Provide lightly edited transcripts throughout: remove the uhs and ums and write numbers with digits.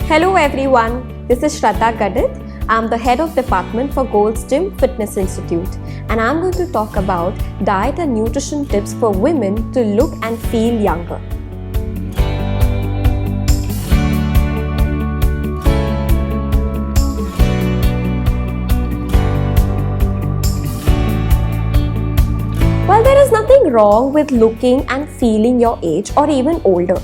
Hello everyone, this is Shraddha Gadit. I'm the head of department for Gold's Gym Fitness Institute, and I'm going to talk about diet and nutrition tips for women to look and feel younger. Well, there is nothing wrong with looking and feeling your age or even older.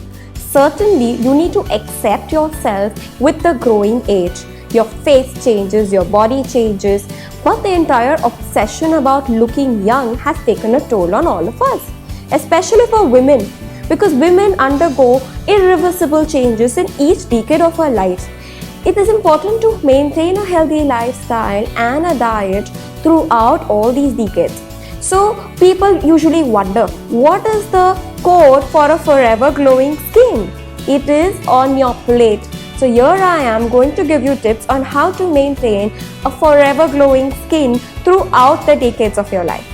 Certainly, you need to accept yourself with the growing age. Your face changes, your body changes, but the entire obsession about looking young has taken a toll on all of us, especially for women, because women undergo irreversible changes in each decade of our lives. It is important to maintain a healthy lifestyle and a diet throughout all these decades. So people usually wonder, what is the code for a forever glowing skin? It is on your plate. So here I am going to give you tips on how to maintain a forever glowing skin throughout the decades of your life.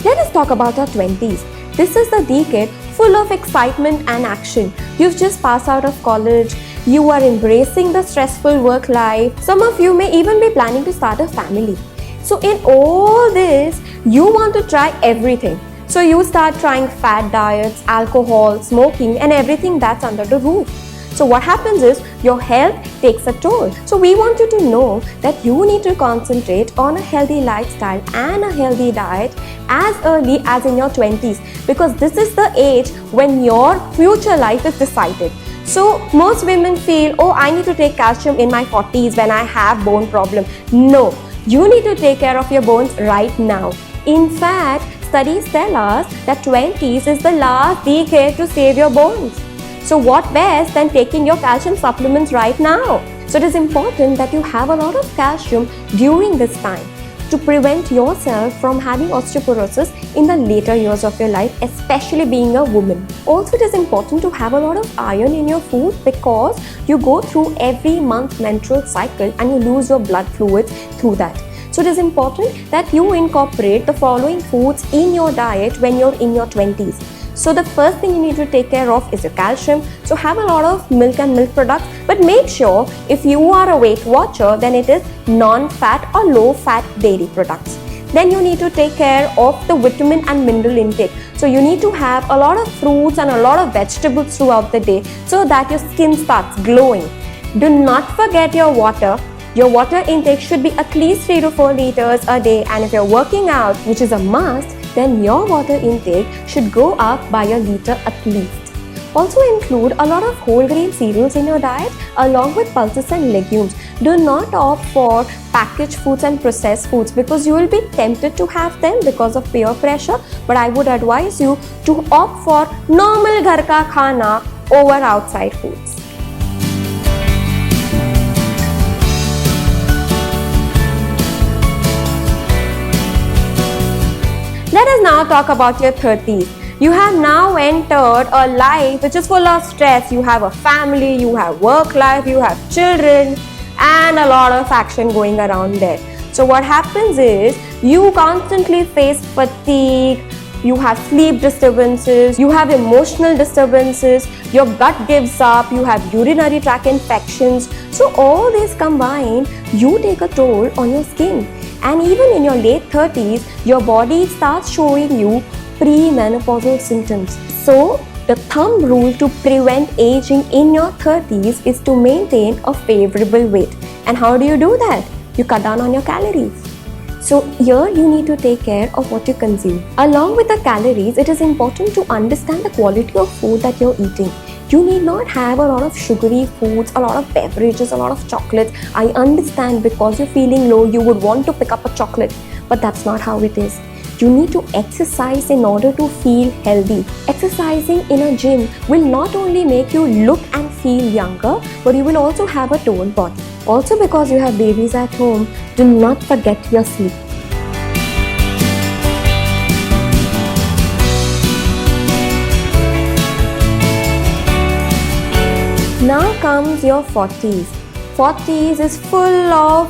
Let us talk about our 20s. This is the decade full of excitement and action. You've just passed out of college. You are embracing the stressful work life. Some of you may even be planning to start a family. So in all this, you want to try everything. So you start trying fad diets, alcohol, smoking, and everything that's under the roof. So what happens is your health takes a toll. So we want you to know that you need to concentrate on a healthy lifestyle and a healthy diet as early as in your 20s, because this is the age when your future life is decided. So most women feel, oh, I need to take calcium in my 40s when I have bone problem. No, you need to take care of your bones right now. In fact, studies tell us that 20s is the last decade to save your bones. So what best than taking your calcium supplements right now? So it is important that you have a lot of calcium during this time to prevent yourself from having osteoporosis in the later years of your life, especially being a woman. Also, it is important to have a lot of iron in your food because you go through every month menstrual cycle and you lose your blood fluids through that. So it is important that you incorporate the following foods in your diet when you're in your 20s. So the first thing you need to take care of is your calcium. So have a lot of milk and milk products, but make sure if you are a Weight Watcher, then it is non-fat or low-fat dairy products. Then you need to take care of the vitamin and mineral intake. So you need to have a lot of fruits and a lot of vegetables throughout the day so that your skin starts glowing. Do not forget your water. Your water intake should be at least 3 to 4 liters a day, and if you're working out, which is a must, then your water intake should go up by a liter at least. Also include a lot of whole grain cereals in your diet along with pulses and legumes. Do not opt for packaged foods and processed foods because you will be tempted to have them because of peer pressure, but I would advise you to opt for normal ghar ka khana over outside foods. Let us now talk about your 30s. You have now entered a life which is full of stress. You have a family, you have work life, you have children, and a lot of action going around there. So what happens is you constantly face fatigue, you have sleep disturbances, you have emotional disturbances, your gut gives up, you have urinary tract infections. So all these combined, you take a toll on your skin. And even in your late 30s, your body starts showing you premenopausal symptoms. So the thumb rule to prevent aging in your 30s is to maintain a favorable weight. And how do you do that? You cut down on your calories. So here you need to take care of what you consume. Along with the calories, it is important to understand the quality of food that you're eating. You need not have a lot of sugary foods, a lot of beverages, a lot of chocolates. I understand because you're feeling low, you would want to pick up a chocolate, but that's not how it is. You need to exercise in order to feel healthy. Exercising in a gym will not only make you look and feel younger, but you will also have a toned body. Also, because you have babies at home, do not forget your sleep. Now comes your 40s. 40s is full of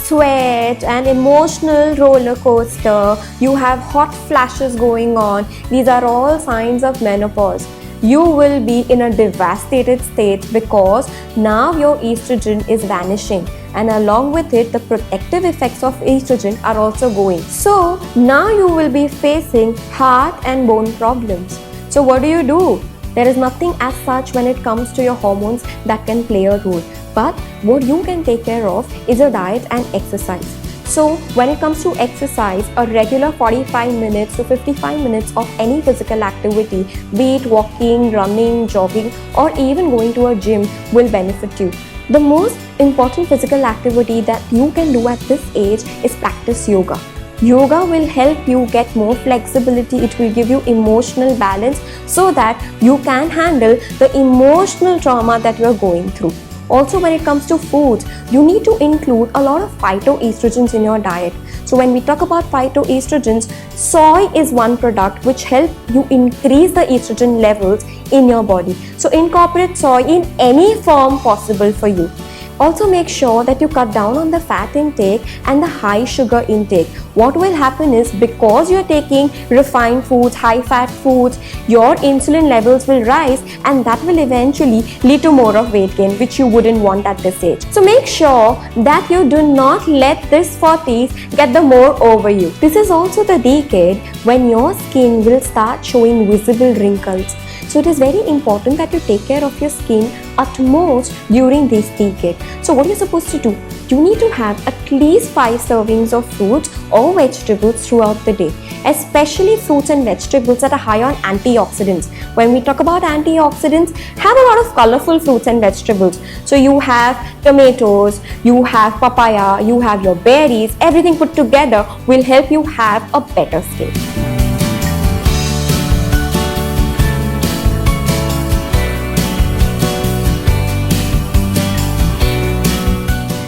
sweat, an emotional roller coaster, you have hot flashes going on. These are all signs of menopause. You will be in a devastated state because now your estrogen is vanishing, and along with it the protective effects of estrogen are also going. So now you will be facing heart and bone problems. So what do? There is nothing as such when it comes to your hormones that can play a role, but what you can take care of is your diet and exercise. So when it comes to exercise, a regular 45 minutes to 55 minutes of any physical activity, be it walking, running, jogging, or even going to a gym, will benefit you. The most important physical activity that you can do at this age is practice yoga. Yoga will help you get more flexibility. It will give you emotional balance so that you can handle the emotional trauma that you are going through. Also, when it comes to foods, you need to include a lot of phytoestrogens in your diet. So when we talk about phytoestrogens, soy is one product which helps you increase the estrogen levels in your body. So incorporate soy in any form possible for you. Also make sure that you cut down on the fat intake and the high sugar intake. What will happen is, because you're taking refined foods, high fat foods, your insulin levels will rise, and that will eventually lead to more of weight gain, which you wouldn't want at this age. So make sure that you do not let this 40s get the more over you. This is also the decade when your skin will start showing visible wrinkles. So it is very important that you take care of your skin utmost during this decade. So what you're supposed to do, you need to have at least 5 servings of fruits or vegetables throughout the day, especially fruits and vegetables that are high on antioxidants. When we talk about antioxidants, have a lot of colorful fruits and vegetables. So you have tomatoes, you have papaya, you have your berries, everything put together will help you have a better skin.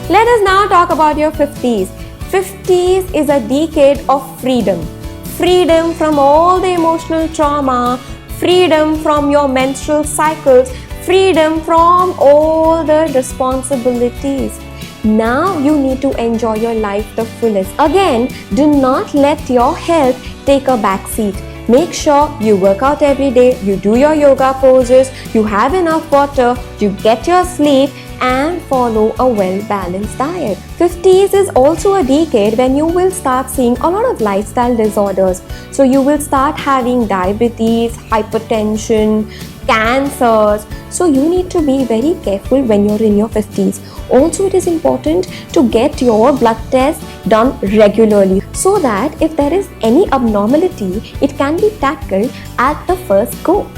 Let us now talk about your 50s. 50s is a decade of freedom. Freedom from all the emotional trauma, freedom from your menstrual cycles, freedom from all the responsibilities. Now you need to enjoy your life the fullest. Again, do not let your health take a back seat. Make sure you work out every day, you do your yoga poses, you have enough water, you get your sleep, and follow a well-balanced diet. 50s is also a decade when you will start seeing a lot of lifestyle disorders. So you will start having diabetes, hypertension, cancers. So you need to be very careful when you're in your 50s. Also, it is important to get your blood test done regularly so that if there is any abnormality, it can be tackled at the first go.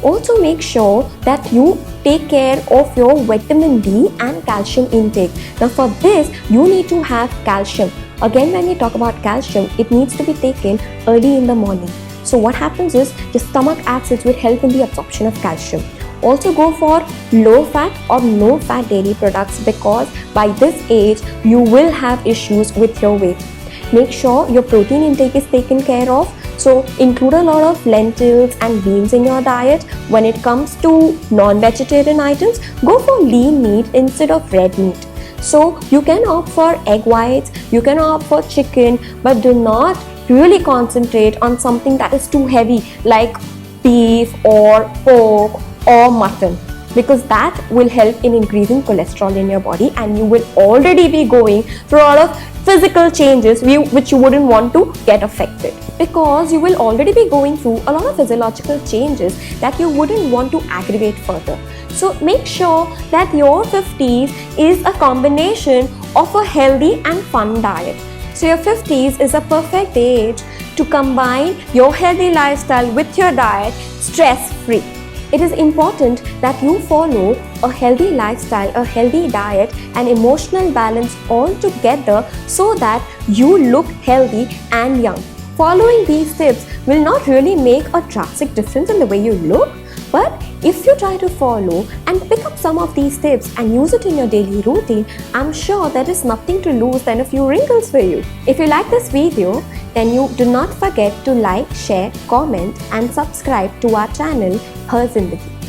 Also make sure that you take care of your vitamin D and calcium intake. Now for this, you need to have calcium. Again, when we talk about calcium, it needs to be taken early in the morning. So what happens is, the stomach acids will help in the absorption of calcium. Also go for low fat or no fat dairy products, because by this age, you will have issues with your weight. Make sure your protein intake is taken care of. So include a lot of lentils and beans in your diet. When it comes to non-vegetarian items, go for lean meat instead of red meat. So you can opt for egg whites, you can opt for chicken, but do not really concentrate on something that is too heavy like beef or pork or mutton, because that will help in increasing cholesterol in your body, and you will already be going through a lot of physical changes which you wouldn't want to get affected, because you will already be going through a lot of physiological changes that you wouldn't want to aggravate further. So make sure that your 50s is a combination of a healthy and fun diet. So your 50s is a perfect age to combine your healthy lifestyle with your diet stress-free. It is important that you follow a healthy lifestyle, a healthy diet, and emotional balance all together so that you look healthy and young. Following these tips will not really make a drastic difference in the way you look, but if you try to follow and pick up some of these tips and use it in your daily routine, I'm sure there is nothing to lose than a few wrinkles for you. If you like this video, then you do not forget to like, share, comment, and subscribe to our channel, Her Zindagi.